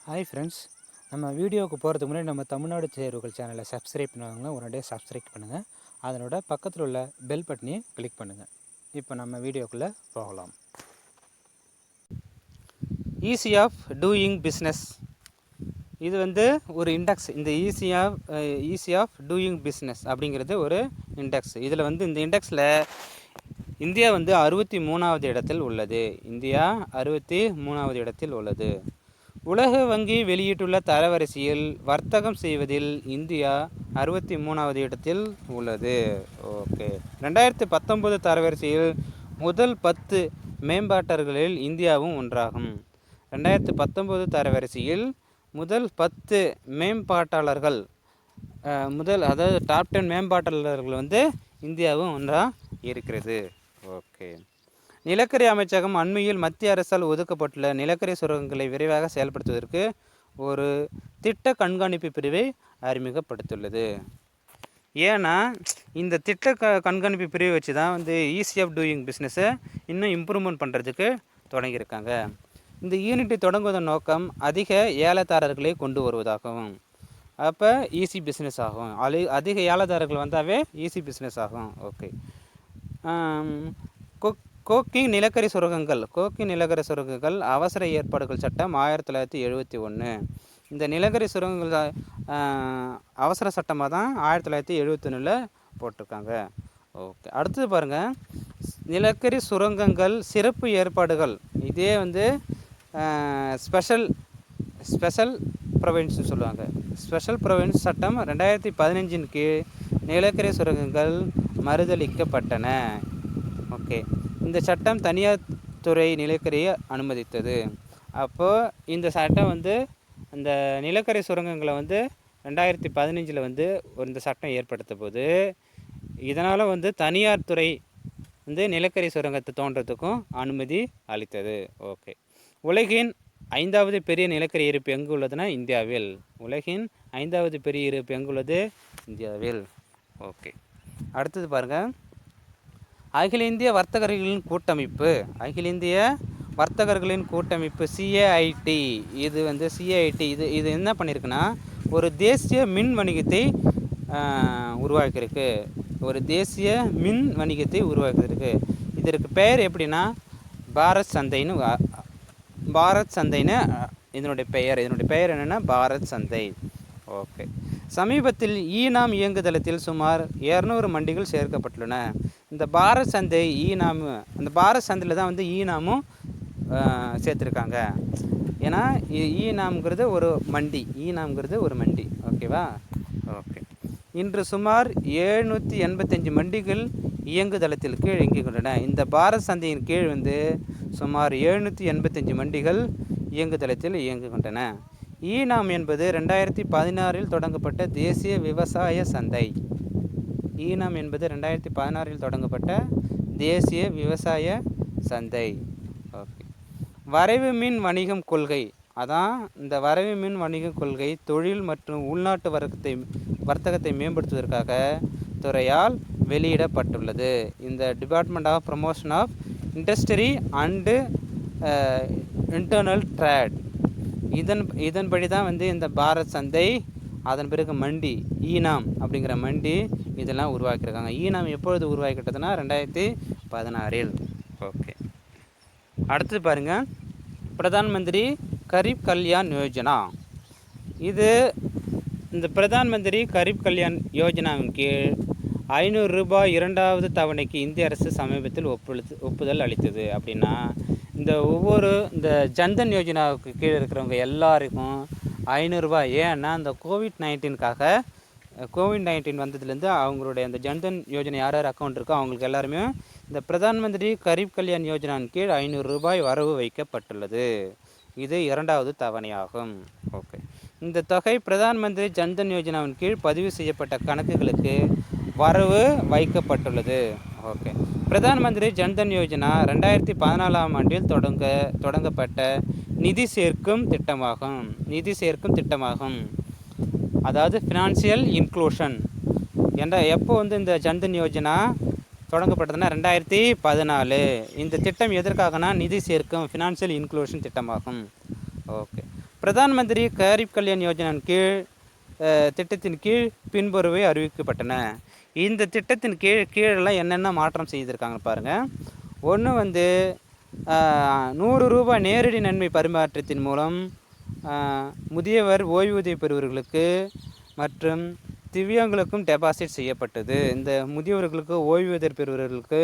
Hi friends, நம்ம வீடியோவுக்கு போகிறதுக்கு முன்னாடி நம்ம தமிழ்நாடு தேர்வுகள் சேனலை சப்ஸ்கிரைப் பண்ணுவாங்க. உடனே சப்ஸ்கிரைப் பண்ணுங்கள். அதனோட பக்கத்தில் உள்ள பெல் பட்டனையும் கிளிக் பண்ணுங்கள். இப்போ நம்ம வீடியோக்குள்ளே போகலாம். Easy of doing business. இது வந்து ஒரு இண்டெக்ஸ். இந்த ஈஸி ஆஃப் டூயிங் பிஸ்னஸ் அப்படிங்கிறது ஒரு இண்டெக்ஸ். இதில் வந்து இந்த இண்டெக்ஸில் இந்தியா வந்து 63வது இடத்தில் உள்ளது. இந்தியா 63வது இடத்தில் உள்ளது. உலக வங்கி வெளியிட்டுள்ள தரவரிசையில் வர்த்தகம் செய்வதில் இந்தியா 63வது இடத்தில் உள்ளது. ஓகே. 2019 தரவரிசையில் முதல் 10 மேம்பாட்டர்களில் இந்தியாவும் ஒன்றாகும். 2019 தரவரிசையில் முதல் 10 மேம்பாட்டாளர்கள் அதாவது டாப் 10 மேம்பாட்டாளர்கள் வந்து இந்தியாவும் ஒன்றாக இருக்கிறது. ஓகே. நிலக்கரி அமைச்சகம் அண்மையில் மத்திய அரசால் ஒதுக்கப்பட்டுள்ள நிலக்கரி சுரங்கங்களை விரைவாக செயல்படுத்துவதற்கு ஒரு திட்ட கண்காணிப்பு பிரிவை அறிமுகப்படுத்தியுள்ளது. ஏன்னா இந்த திட்ட கண்காணிப்பு பிரிவை வச்சு தான் வந்து ஈஸி ஆஃப் டூயிங் பிஸ்னஸை இன்னும் இம்ப்ரூவ்மெண்ட் பண்ணுறதுக்கு தொடங்கியிருக்காங்க. இந்த யூனிட்டை தொடங்குவதன் நோக்கம் அதிக ஏலதாரர்களை கொண்டு வருவதாகவும், அப்போ ஈஸி பிஸ்னஸ் ஆகும். அதிக ஏலதாரர்கள் வந்தாவே ஈஸி பிஸ்னஸ் ஆகும். ஓகே. கோக்கி நிலக்கரி சுரங்கங்கள் அவசர ஏற்பாடுகள் சட்டம் 1971. இந்த நிலக்கரி சுரங்கங்கள் அவசர சட்டமாக தான் 1971 போட்டிருக்காங்க. ஓகே. அடுத்தது பாருங்கள், நிலக்கரி சுரங்கங்கள் சிறப்பு ஏற்பாடுகள். இதே வந்து ஸ்பெஷல் ப்ரொவின்ஸ்னு சொல்லுவாங்க. ஸ்பெஷல் ப்ரொவின்ஸ் சட்டம் 2015 கீழ் நிலக்கரி சுரங்கங்கள் மறுதளிக்கப்பட்டன. ஓகே. இந்த சட்டம் தனியார் துறை நிலக்கரியை அனுமதித்தது. அப்போது இந்த சட்டம் வந்து இந்த நிலக்கரி சுரங்கங்களை வந்து 2015 வந்து இந்த சட்டம் ஏற்படுத்த போது இதனால் வந்து தனியார் துறை வந்து நிலக்கரி சுரங்கத்தை தோன்றதுக்கும் அனுமதி அளித்தது. ஓகே. உலகின் 5வது பெரிய நிலக்கரி இருப்பு எங்கு உள்ளதுன்னா இந்தியாவில். உலகின் 5வது பெரிய இருப்பு எங்குள்ளது? இந்தியாவில். ஓகே. அடுத்தது பாருங்கள், அகில இந்திய வர்த்தகர்களின் கூட்டமைப்பு CAIT. இது வந்து CAIT இது என்ன பண்ணியிருக்குன்னா ஒரு தேசிய மின் வணிகத்தை உருவாக்கியிருக்கு. இதற்கு பெயர் எப்படின்னா பாரத் சந்தைன்னு இதனுடைய பெயர் என்னென்னா பாரத் சந்தை. ஓகே. சமீபத்தில் ஈனாம் இயங்குதளத்தில் சுமார் 200 மண்டிகள் சேர்க்கப்பட்டுள்ளன. இந்த பாரத் சந்தை அந்த பாரத் சந்தையில் தான் வந்து ஈனாமும் சேர்த்துருக்காங்க. ஏன்னா ஈனாம்ங்கிறது ஒரு மண்டி. ஓகேவா? ஓகே. இன்று சுமார் 785 மண்டிகள் இயங்குதளத்தில் கீழ் இயங்குகின்றன. இந்த பாரத் சந்தையின் கீழ் வந்து சுமார் 785 மண்டிகள் இயங்குதளத்தில் இயங்குகின்றன. ஈனாம் என்பது 2016 தொடங்கப்பட்ட தேசிய விவசாய சந்தை. ஓகே. வரைவு மின் வணிகம் கொள்கை. அதான் இந்த வரைவு மின் வணிக கொள்கை தொழில் மற்றும் உள்நாட்டு வர்த்தகத்தை மேம்படுத்துவதற்காக துறையால் வெளியிடப்பட்டுள்ளது. இந்த department of promotion of industry and internal trade. இதன்படி தான் வந்து இந்த பாரத் சந்தை, அதன் பிறகு மண்டி ஈனாம் அப்படிங்கிற மண்டி இதெல்லாம் உருவாக்கியிருக்காங்க. ஈனாம் எப்பொழுது உருவாக்கிட்டதுன்னா 2016. ஓகே. அடுத்தது பாருங்கள், பிரதான் மந்திரி கரீப் கல்யாண் யோஜனா. இந்த பிரதான் மந்திரி கரீப் கல்யாண் யோஜனாவின் கீழ் 500 ரூபாய் 2வது தவணைக்கு இந்திய அரசு சமீபத்தில் ஒப்புதல் அளித்தது. அப்படின்னா இந்த ஜன்தன் யோஜனாவுக்கு கீழே இருக்கிறவங்க எல்லாருக்கும் 500 ரூபாய். ஏன்னா அந்த கோவிட்-19 வந்ததுலேருந்து அவங்களுடைய அந்த ஜன்தன் யோஜனை யார் அக்கௌண்ட் இருக்கோ அவங்களுக்கு எல்லாருமே இந்த பிரதான் மந்திரி கரீப் கல்யாண் யோஜனாவின் கீழ் 500 ரூபாய் வரவு வைக்கப்பட்டுள்ளது. இது 2வது தவணையாகும். ஓகே. இந்த தொகை பிரதான் மந்திரி ஜன்தன் யோஜனாவின் கீழ் பதிவு செய்யப்பட்ட கணக்குகளுக்கு வரவு வைக்கப்பட்டுள்ளது. ஓகே. பிரதான் மந்திரி ஜன்தன் யோஜனா 2014ஆம் ஆண்டில் தொடங்கப்பட்ட நிதி சேர்க்கும் திட்டமாகும். அதாவது ஃபினான்சியல் இன்க்ளூஷன் எப்போ வந்து இந்த ஜன்தன் யோஜனா தொடங்கப்பட்டதுன்னா 2014. இந்த திட்டம் எதற்காகனா நிதி சேர்க்கும் ஃபினான்சியல் இன்க்ளூஷன் திட்டமாகும். ஓகே. பிரதான் மந்திரி கரீப் கல்யாண் யோஜனாவின் கீழ் திட்டத்தின் கீழ் பின்வருவை அறிவிக்கப்பட்டன. இந்த திட்டத்தின் கீழெல்லாம் என்னென்ன மாற்றம் செய்திருக்காங்க பாருங்கள். ஒன்று வந்து 100 ரூபாய் நேரடி நன்மை பரிமாற்றத்தின் மூலம் முதியவர் ஓய்வூதிய பெறுவர்களுக்கு மற்றும் திவ்யாங்களுக்கும் டெபாசிட் செய்யப்பட்டது. இந்த முதியவர்களுக்கு ஓய்வூதிய பெறுவர்களுக்கு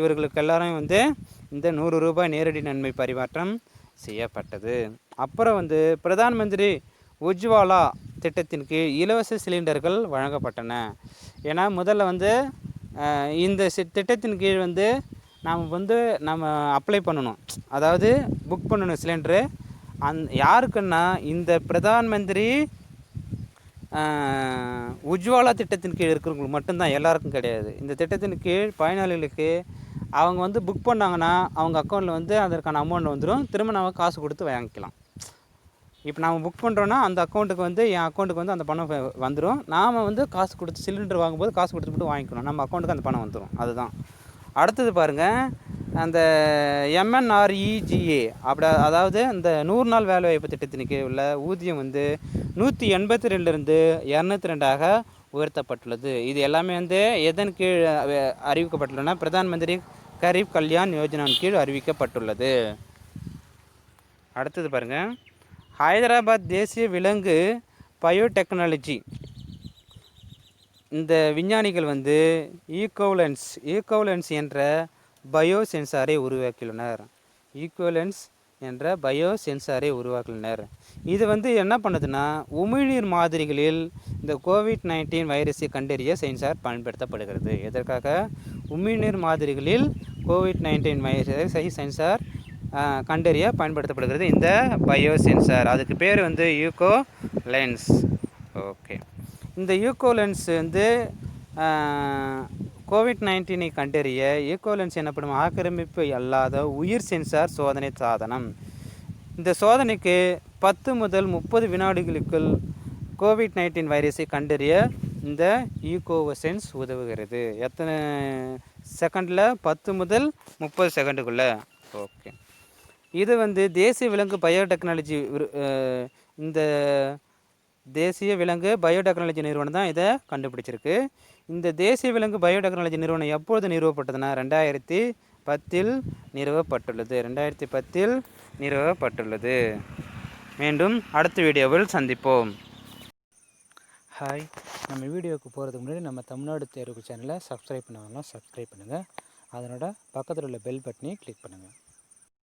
இவர்களுக்கு எல்லாரும் வந்து இந்த 100 ரூபாய் நேரடி நன்மை பரிமாற்றம் செய்யப்பட்டது. அப்புறம் வந்து பிரதான் மந்திரி உஜ்வாலா திட்டத்தின் கீழ் இலவச சிலிண்டர்கள் வழங்கப்பட்டன. ஏன்னா முதல்ல வந்து இந்த திட்டத்தின் கீழ் வந்து நம்ம அப்ளை பண்ணணும், அதாவது புக் பண்ணணும் சிலிண்டரு. யாருக்குன்னா இந்த பிரதான் மந்திரி உஜ்வாலா திட்டத்தின் கீழ் இருக்கிறவங்களுக்கு மட்டும்தான், எல்லாருக்கும் கிடையாது. இந்த திட்டத்தின் கீழ் பயனாளிகளுக்கு அவங்க வந்து புக் பண்ணாங்கன்னா அவங்க அக்கௌண்ட்டில் வந்து அதற்கான அமௌண்ட் வந்துடும். திரும்ப நம்ம காசு கொடுத்து வாங்கிக்கலாம். இப்போ நாம் புக் பண்ணுறோன்னா அந்த அக்கௌண்ட்டுக்கு வந்து என் அக்கௌண்ட்டுக்கு வந்து அந்த பணம் வந்துடும். நாம் வந்து காசு கொடுத்து சிலிண்டர் வாங்கும்போது காசு கொடுத்து மட்டும் வாங்கிக்கணும், நம்ம அக்கௌண்ட்டுக்கு அந்த பணம் வந்துடும். அதுதான். அடுத்தது பாருங்கள், அந்த MNREGA அதாவது இந்த 100 நாள் வேலைவாய்ப்பு திட்டத்தின் கீழ் உள்ள ஊதியம் வந்து 182லிருந்து 202ஆக உயர்த்தப்பட்டுள்ளது. இது எல்லாமே வந்து எதன் கீழ் அறிவிக்கப்பட்டுள்ளன? பிரதான் மந்திரி கரீப் கல்யாண் யோஜனாவின் கீழ் அறிவிக்கப்பட்டுள்ளது. அடுத்தது பாருங்கள், ஹைதராபாத் தேசிய விலங்கு பயோடெக்னாலஜி இந்த விஞ்ஞானிகள் வந்து eCovSens என்ற பயோ சென்சாரை உருவாக்கியுள்ளனர். eCovSens என்ற பயோ சென்சாரை உருவாக்கியுள்ளனர். இது வந்து என்ன பண்ணுதுன்னா, உமிழ்நீர் மாதிரிகளில் இந்த COVID-19 வைரஸை கண்டறிய சென்சார் பயன்படுத்தப்படுகிறது. எதற்காக? உமிழ்நீர் மாதிரிகளில் COVID-19 வைரஸை சென்சார் கண்டறிய பயன்படுத்தப்படுகிறது இந்த பயோ சென்சார். அதுக்கு பேர் வந்து eCovSens. ஓகே, இந்த eCovSens வந்து COVID-19 கண்டறிய eCovSens எனப்படும் ஆக்கிரமிப்பு அல்லாத உயிர் சென்சார் சோதனை சாதனம். இந்த சோதனைக்கு 10 முதல் 30 வினாடிகளுக்குள் COVID-19 வைரஸை கண்டறிய இந்த eCovSens உதவுகிறது. எத்தனை செகண்டில்? 10 முதல் 30 செகண்டுக்குள்ளே. ஓகே, இது வந்து தேசிய விலங்கு பயோடெக்னாலஜி இந்த தேசிய விலங்கு பயோடெக்னாலஜி நிறுவனம் தான் இதை கண்டுபிடிச்சிருக்கு. இந்த தேசிய விலங்கு பயோடெக்னாலஜி நிறுவனம் எப்பொழுது நிறுவப்பட்டதுன்னா 2010 நிறுவப்பட்டுள்ளது. 2010 நிறுவப்பட்டுள்ளது. மீண்டும் அடுத்த வீடியோவில் சந்திப்போம். ஹாய், நம்ம வீடியோவுக்கு போகிறதுக்கு முன்னாடி நம்ம தமிழ்நாடு தேர்வு சேனலை சப்ஸ்கிரைப் பண்ணுவாங்க, சப்ஸ்கிரைப் பண்ணுங்கள். அதனோட பக்கத்தில் உள்ள பெல் பட்டனையும் கிளிக் பண்ணுங்கள்.